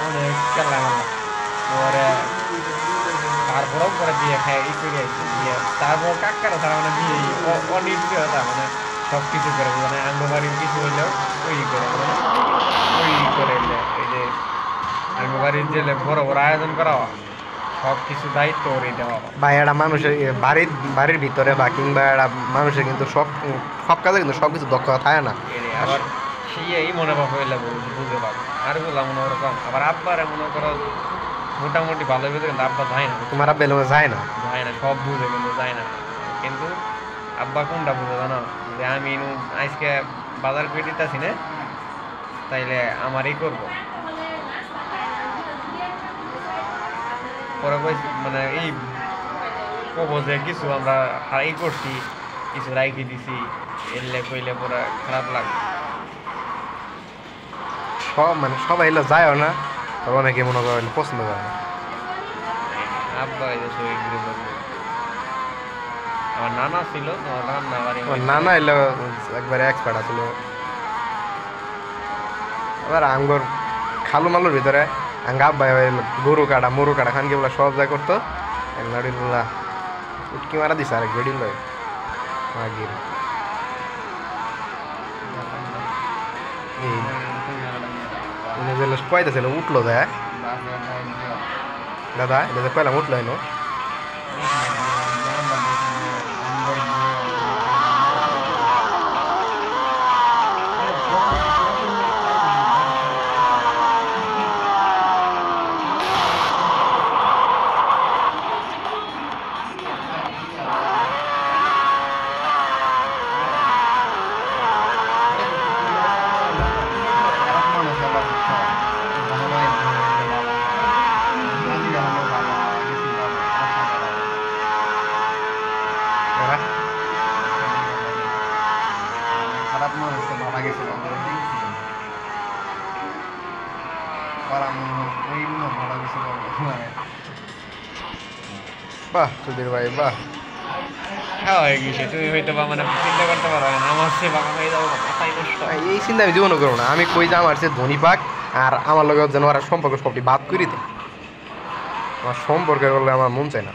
অনেক খেলা পরে তারপরেও পরে বিয়ে খাই ই করে বিয়ে তারপর কাকারা তারা মানে বিয়ে অনির্দিষ্ট মানে সব কিছু করে মানে আঙ্গবাড়ির কিছু হইলেও ওই করে মানে ওই করে এই যে আঙ্গবাড়ির যে বড় বড় আয়োজন করা সব কিছু দায়িত্ব ওরই দেওয়া বা একটা মানুষের বাড়ির ভিতরে বা কিংবা একটা মানুষের কিন্তু সব কাজে কিন্তু সব কিছু দক্ষতা থাকে না। আবার সেই মনে ভাব হইলে বুঝতে পারবো আর বললাম মনে ওরকম আবার আব্বার মনে করো মোটামুটি ভালো বুঝে কিন্তু আব্বা যায় না। তোমার আব্বা এলোমে যায় না সব বুঝে কিন্তু যায় না কিন্তু আব্বা কোনটা বুঝে জানো যে আমি আজকে বাজার করে দিতেছি না তাইলে আমারই করবো পরে মানে এই কব যে কিছু আমরা হারাই করছি কিছু রাইখে দিছি এলে কইলে পরে খারাপ লাগবে মানে সবাই এলো যায়ও না তবে অনেকে মনে করেন পছন্দ করে না। আব্বা এই যে শরীর আমার নানা ছিল নানা এলো একবারে এক্সপার্ট ছিল। আবার আঙ্গুর খালু মালুর ভিতরে আঙ্গা আব্বাই গরু কাটা মরু কাটা খানকে বলে সব যা করতো নাড়ির বলা উটকি মারা দিছে আরেক বেড়ি লয় আগির কয়তেছিল উঠলো দেয় দাদা এটা কয়লাম উঠলো এনো খারাপ মানুষ তো ভালো গেছিল ভালো গেছিল বাহ সুধীর ভাই বাহ হয়ে গেছে তুমি হয়তো বা মানে চিন্তা করতে পারো না আমার সে বাবা হয়ে যাবো মাথায় নষ্ট এই চিন্তা আমি জীবনও করবো না আমি কই যে আমার সে ধনী পাক আর আমার লগে যেন ওরা সম্পর্ক সবটি বাদ করি দেয় আমার সম্পর্কে করলে আমার মন চায় না।